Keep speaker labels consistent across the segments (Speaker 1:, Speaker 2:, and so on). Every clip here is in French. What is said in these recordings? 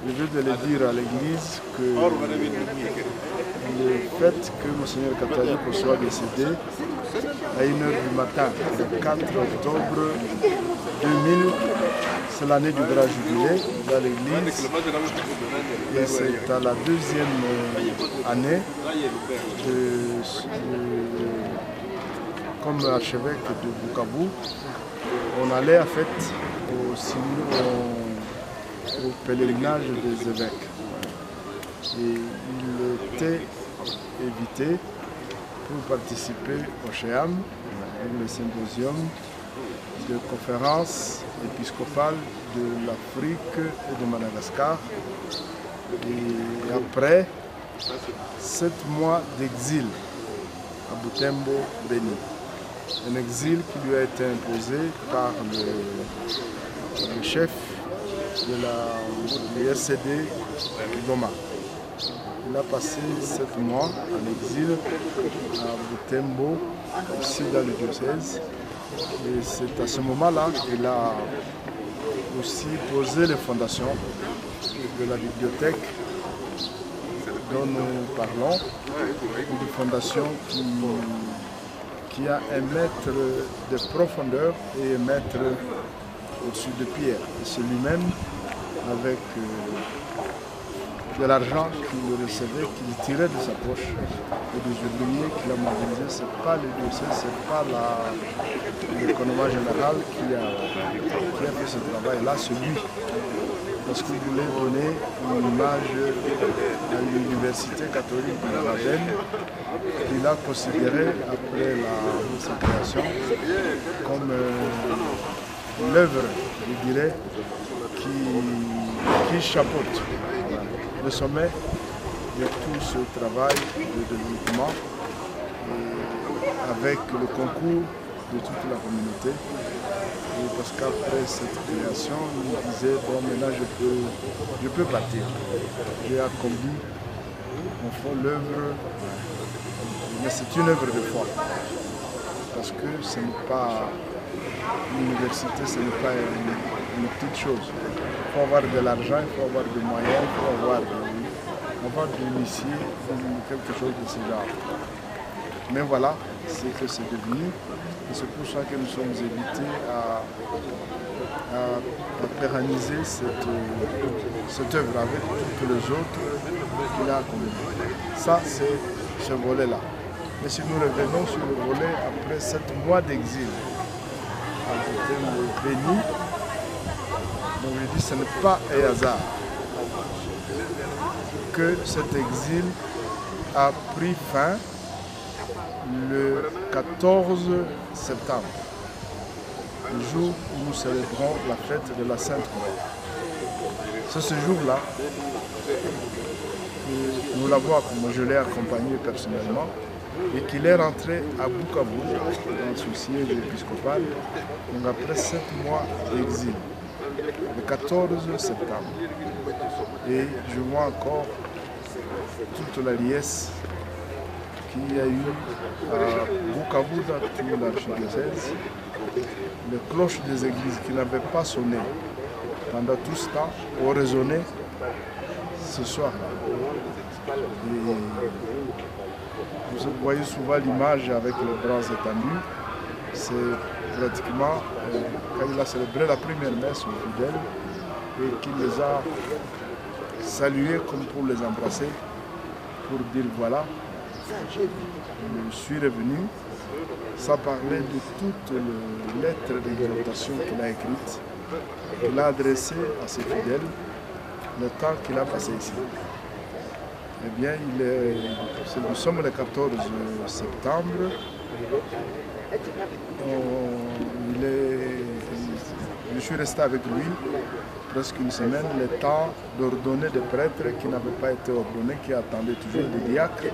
Speaker 1: Je veux de le dire à l'Église que le fait que Monseigneur catholique soit décédé à 1h du matin, le 4 octobre 2000, c'est l'année du grand jubilé dans l'Église et c'est à la deuxième année comme archevêque de Bukavu. On allait en fait au pèlerinage des évêques. Et il était invité pour participer au Chéam, le symposium de conférence épiscopale de l'Afrique et de Madagascar. Et après 7 mois d'exil à Butembo, Béni. Un exil qui lui a été imposé par le chef de l'IRCD Goma. Il a passé 7 mois en exil à Butembo, ici dans le diocèse. Et c'est à ce moment-là qu'il a aussi posé les fondations de la bibliothèque dont nous parlons, une fondation qui a un mètre de profondeur et un mètre au-dessus de pierre. Et c'est lui-même avec de l'argent qu'il recevait, qu'il tirait de sa poche et des ouvriers qu'il a mobilisés. Ce n'est pas le diocèse, ce n'est pas l'économie générale qui a fait ce travail-là, c'est lui. Parce qu'il voulait donner une image à l'université catholique de la Gênes qu'il a considérée après sa création comme l'œuvre, je dirais, qui chapeaute le sommet de tout ce travail de développement avec le concours de toute la communauté. Et parce qu'après cette création, il disait, bon maintenant je peux partir. J'ai accompli au fond l'œuvre, mais c'est une œuvre de foi. Parce que ce n'est pas l'université, ce n'est pas une petite chose. Il faut avoir de l'argent, il faut avoir des moyens, il faut avoir de l'initier quelque chose de ce genre. Mais voilà ce que c'est devenu. Et c'est pour ça que nous sommes invités à pérenniser cette œuvre avec toutes les autres qu'il a accomplies. Ça, c'est ce volet-là. Mais si nous revenons sur le volet après 7 mois d'exil, à Béni, donc je dis que ce n'est pas un hasard que cet exil a pris fin le 14 septembre, le jour où nous célébrons la fête de la Sainte Croix. C'est ce jour-là que nous l'avons, je l'ai accompagné personnellement, et qu'il est rentré à Bukavu, dans ce siège épiscopal, donc après 7 mois d'exil, le 14 septembre. Et je vois encore toute la liesse qu'il y a eu à Bukavu dans tout l'archidiocèse, les cloches des églises qui n'avaient pas sonné pendant tout ce temps ont résonné ce soir-là. Vous voyez souvent l'image avec les bras étendus. C'est pratiquement quand il a célébré la première messe aux fidèles et qu'il les a salués comme pour les embrasser, pour dire voilà, je suis revenu. Ça parlait de toutes les lettres d'exhortation qu'il a écrites, qu'il a adressées à ses fidèles, le temps qu'il a passé ici. Eh bien, nous sommes le 14 septembre. Je suis resté avec lui presque une semaine, le temps d'ordonner des prêtres qui n'avaient pas été ordonnés, qui attendaient toujours des diacres,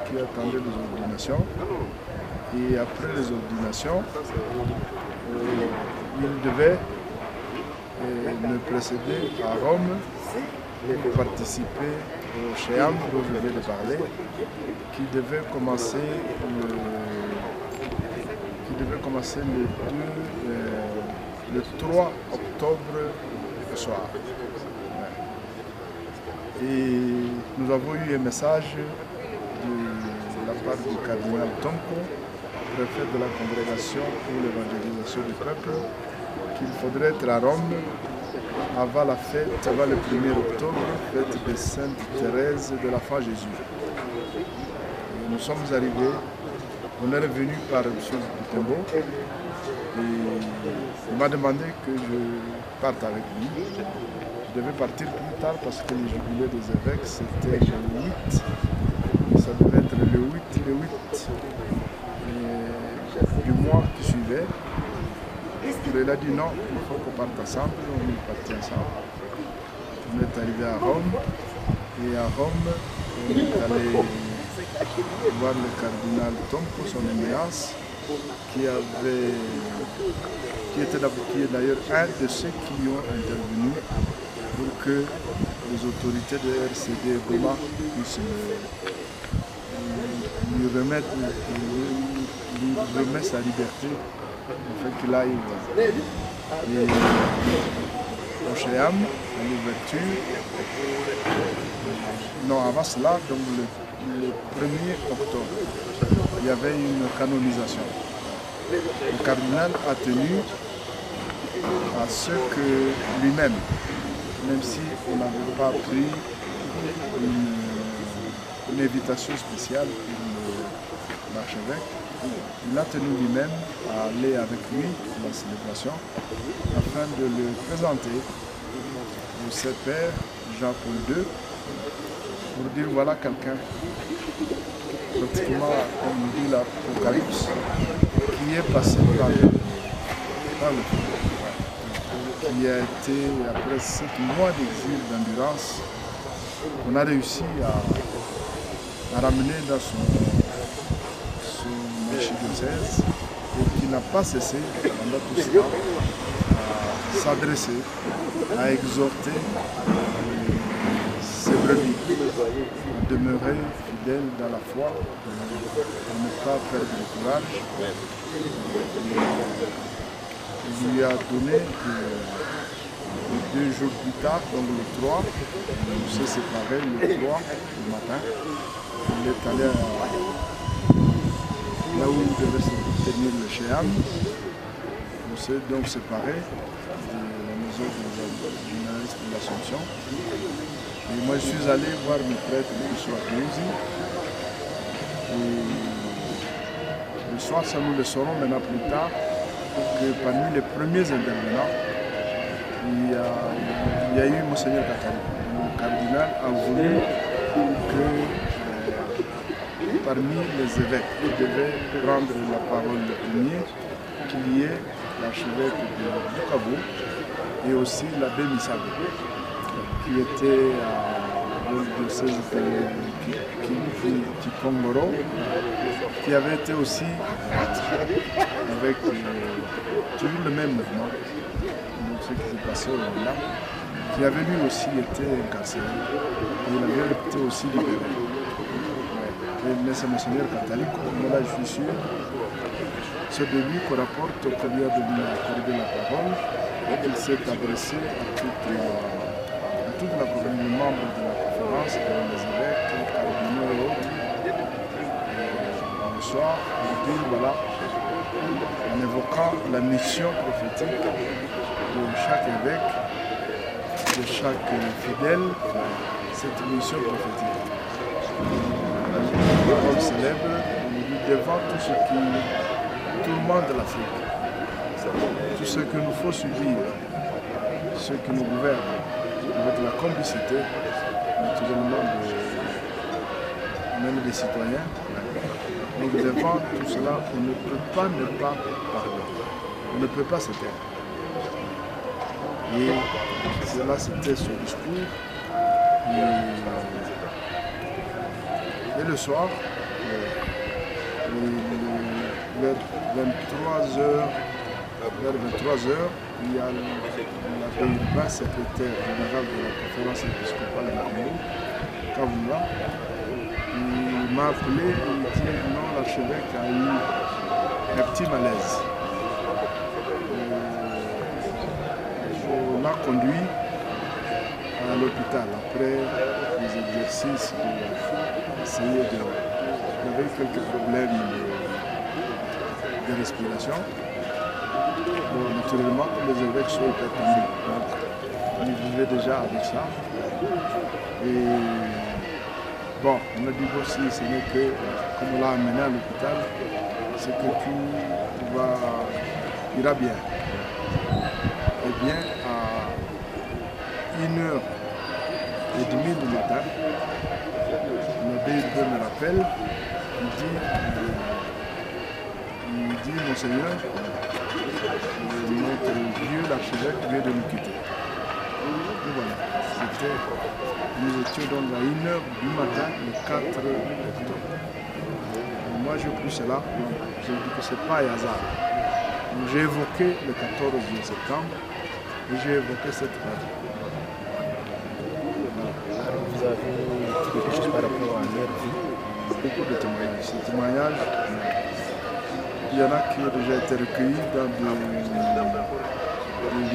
Speaker 1: qui attendaient des ordinations. Et après les ordinations, il devait me précéder à Rome pour participer au Chéam dont je viens de parler, qui devait commencer le 3 octobre au soir. Et nous avons eu un message de la part du cardinal Tomko, préfet de la congrégation pour l'évangélisation du peuple, qu'il faudrait être à Rome avant la fête, avant le 1er octobre, fête de Sainte Thérèse de l'Enfant Jésus. Et nous sommes arrivés, on est revenu par M. Butembo et il m'a demandé que je parte avec lui. Je devais partir plus tard parce que le jubilé des évêques c'était le 8, ça devait être le 8 du mois qui suivait. Il a dit non, il faut qu'on parte ensemble, on est parti ensemble. On est arrivé à Rome et à Rome on est allé voir le cardinal Tomko, son éminence, qui est d'ailleurs un de ceux qui ont intervenu pour que les autorités de RCD et Goma puissent lui remettre sa liberté, afin qu'il aille au Chéam, à l'ouverture. Non, avant cela, donc le 1er octobre, il y avait une canonisation. Le cardinal a tenu à ce que lui-même, même si on n'avait pas pris une invitation spéciale pour l'archevêque, il a tenu lui-même à aller avec lui à la célébration afin de le présenter au Saint-Père Jean-Paul II pour dire voilà quelqu'un, pratiquement comme dit l'Apocalypse, qui est passé par le feu, qui a été, après 7 mois d'exil, d'endurance, on a réussi à ramener dans son archidiocèse et qui n'a pas cessé pendant tout cela à s'adresser, à exhorter ses brebis à demeurer fidèles dans la foi, à ne pas perdre le courage. Il lui a donné 2 jours plus tard, donc le 3, on s'est séparés le 3 du matin. Il est allé là où il devait se tenir le Chéam. On s'est donc séparés de la maison du journaliste de l'Assomption. Et moi je suis allé voir mes prêtres qui sont à Toulouse. Et le soir, ça nous le saurons maintenant plus tard, que parmi les premiers intervenants, il y a eu Monseigneur Katari. Le cardinal a voulu que parmi les évêques qui devaient prendre la parole le premier, qu'il y ait l'archevêque de Bukavu et aussi l'abbé Misago, qui était au diocèse de Kikongoro, qui avait été aussi avec toujours le même mouvement, donc ce qui s'est passé au Rwanda, qui avait lui aussi été incarcéré, et il avait été aussi libéré. Mais c'est Monseigneur Katari, là je suis sûr, c'est de lui qu'on rapporte qu'il lui a accordé la parole et qu'il s'est adressé à tous les membres de la conférence, les évêques, les cardinaux et autres. Le soir, il dit voilà, en évoquant la mission prophétique de chaque évêque, de chaque fidèle, cette mission prophétique. La parole célèbre, devant tout le monde de l'Afrique, tout ce que nous faut subir, ceux qui nous gouvernent, avec la complicité, naturellement, même des citoyens. Donc devant tout cela, on ne peut pas ne pas parler. On ne peut pas se taire. Et cela, c'était son discours. Et le soir, vers 23h, il y a l'abbé Urbain, secrétaire général de la conférence épiscopale de Congo, Kavula. Il m'a appelé et il dit non, l'archevêque a eu un petit malaise. On l'a conduit à à l'hôpital après les exercices, d'essayer de... Il avait quelques problèmes de respiration. Bon, naturellement, les évêques sont hypertendus. Donc, ils vivaient déjà avec ça. Et bon, on a dit aussi, ce n'est que, comme on l'a amené à l'hôpital, c'est que tout ira bien. Et bien, à 1h30 du matin, l'abbé me rappelle, il dit, Monseigneur, notre vieux l'archevêque vient de nous quitter. Et voilà, nous étions donc à 1h du matin, le 4 octobre. Et moi, j'ai pris cela, j'ai dit que ce n'est pas un hasard. J'ai évoqué le 14 septembre et j'ai évoqué cette date.
Speaker 2: Vous avez quelque chose par rapport à leur vie?
Speaker 1: Beaucoup de témoignages. Ces témoignages, il y en a qui ont déjà été recueillis dans des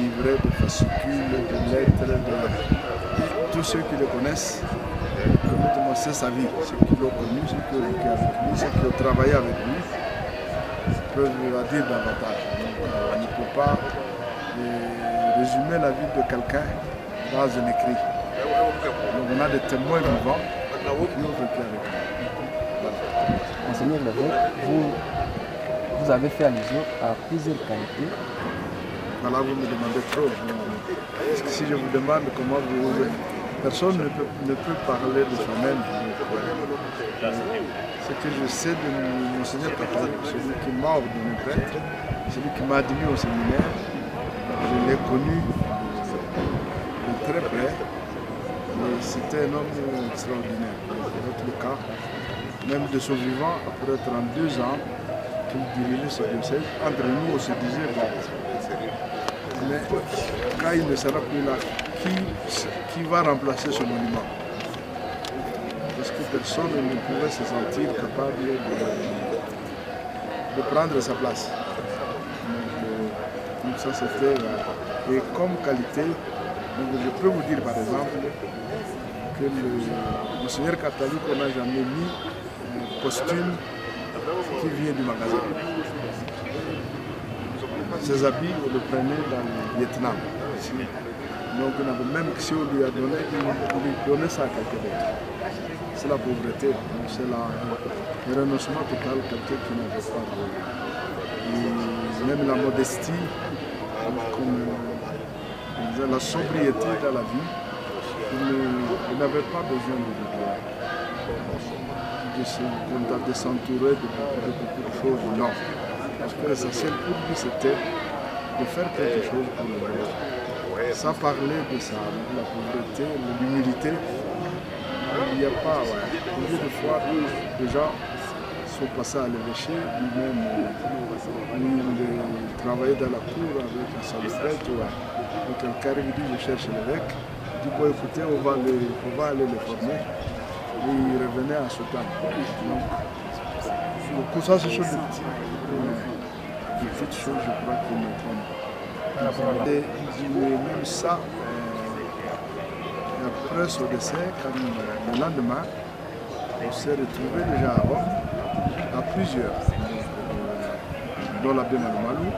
Speaker 1: livrets, des fascicules, des lettres, tous ceux qui le connaissent. C'est sa vie, ceux qui l'ont connu, ceux qui ont vécu avec lui, ceux qui ont travaillé avec lui, peuvent en dire davantage. On ne peut pas résumer la vie de quelqu'un dans un écrit. Donc on a des témoins vivants qui ont vécu avec lui.
Speaker 2: Monseigneur l'évêque, vous avez fait allusion à plusieurs qualités.
Speaker 1: Voilà, vous me demandez trop. Parce que si je vous demande comment vous... Personne ne peut parler de soi-même. Ce que je sais de Monseigneur catholique, celui qui m'a ordonné prêtre, celui qui m'a admis au séminaire, je l'ai connu de très près. C'était un homme extraordinaire. Dans notre cas, même de son vivant, après 32 ans qu'il dirigeait ce diocèse, entre nous on se disait, bon, mais quand il ne sera plus là, qui va remplacer ce monument? Parce que personne ne pouvait se sentir capable de prendre sa place. Donc ça c'était... Et comme qualité, donc je peux vous dire par exemple que le Monseigneur catholique, on n'a jamais mis un costume qui vient du magasin. Ses habits, on le prenait dans le Vietnam. Donc même si on lui a donné, il lui donnait ça à quelqu'un d'autre. C'est la pauvreté, c'est le renoncement total, quelqu'un qui n'avait pas même la modestie, comme la sobriété dans la vie, il n'avait pas besoin de s'entourer de beaucoup de choses, non. Parce que l'essentiel pour lui, c'était de faire quelque chose pour le monde. Sans parler de ça, de la pauvreté, de l'humilité, il n'y a pas. Combien de fois les gens sont passés à l'évêché, lui-même, il travaillait dans la cour avec un salopette, donc quelqu'un lui dit je cherche l'évêque, il dit bon écoutez, on va aller le former, et il revenait à ce temps. Donc tout ça, c'est chose de petites choses, je crois qu'il me prend. Et même ça, après son décès, le lendemain, on s'est retrouvés déjà à Rome, à plusieurs, dont l'abbé Malou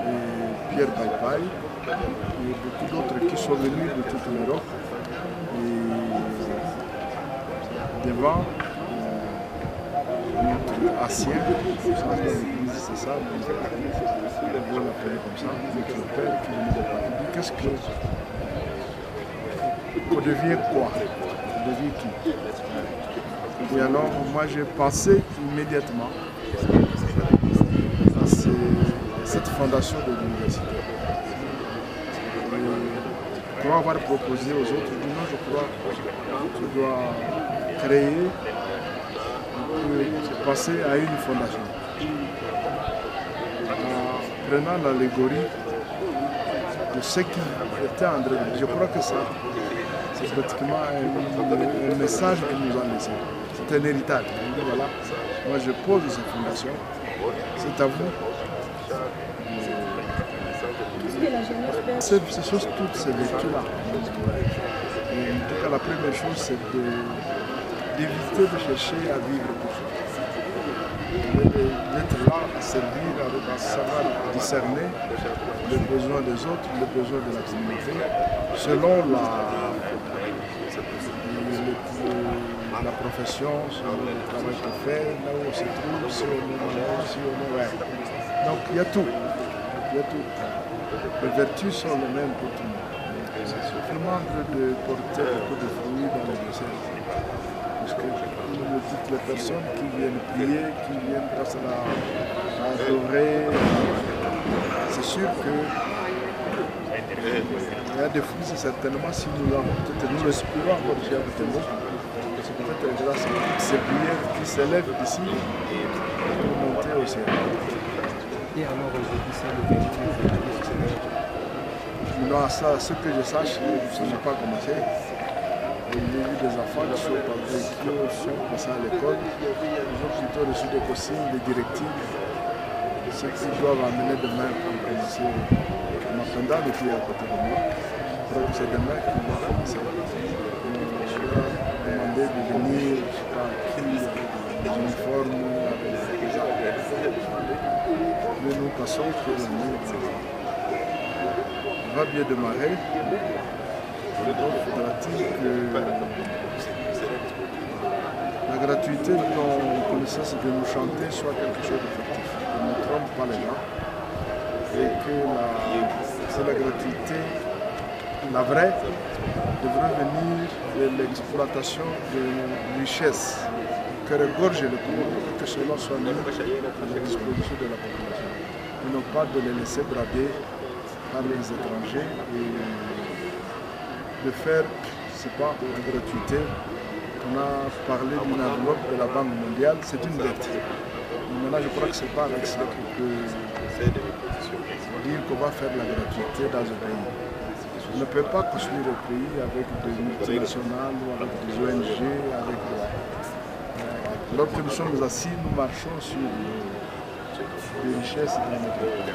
Speaker 1: et Pierre Païpaï, et beaucoup d'autres qui sont venus de toute l'Europe. Et devant notre ancien, c'est ça, on l'appelait comme ça, notre père qui venait de Paris. Il dit qu'est-ce que... On devient quoi? On devient qui? Et alors, moi, j'ai pensé immédiatement à cette fondation de l'université. Pour avoir proposé aux autres, je dis non, je crois que tu dois créer, passer à une fondation. En prenant l'allégorie de ce qui était André. Je crois que ça, c'est pratiquement un message qu'il nous a laissé. C'est un héritage. Il dit voilà, moi je pose cette fondation, c'est à vous.
Speaker 3: Qu'est-ce que la jeunesse peut
Speaker 1: Ces choses, toutes ces vertus-là. En tout cas, la première chose, c'est d'éviter de chercher à vivre pour soi. D'être là, à servir, à savoir discerner les besoins des autres, les besoins de la communauté, selon la profession, selon le travail qu'on fait, là où on se trouve, si on est malade, si on est... Ouais. Donc il y a tout. Il y a tout. Les vertus sont les mêmes pour tout le monde. C'est simplement de porter beaucoup de fruits dans les desserts. Parce que toutes les personnes qui viennent prier, qui viennent passer à adorer, c'est sûr que il y a des fruits, c'est certainement si nous respirons encore déjà avec le mot, c'est peut-être grâce à toutes ces prières qui s'élèvent d'ici pour monter au ciel.
Speaker 2: Et alors aujourd'hui, c'est le 28 février.
Speaker 1: Non, ça, ce que je sache, ça n'a pas commencé. J'ai vu des enfants qui sont passés à l'école, ils ont plutôt reçu des consignes, des directives, ce qu'ils doivent amener demain pour commencer. En attendant, le pied à côté de moi, donc c'est demain qu'ils vont commencer. Je leur ai demandé de venir, je ne sais pas qui, des uniformes, avec des armes. Mais nous passons que l'année va bien démarrer. Donc, faudra-t-il que la gratuité de nos connaissances de nous chanter soit quelque chose d'effectif, qu'on ne trompe pas les gens, et que la gratuité, la vraie, devrait venir de l'exploitation de richesses que regorge le Congo, que cela soit mis à la disposition de la population, et non pas de les laisser brader par les étrangers et de faire, c'est pas la gratuité. On a parlé d'une enveloppe de la Banque mondiale, c'est une dette. Maintenant, je crois que ce n'est pas avec ça qu'on peut dire qu'on va faire la gratuité dans un pays. On ne peut pas construire un pays avec des multinationales ou avec des ONG, avec lorsque nous sommes assis, nous marchons sur des richesses dans notre pays.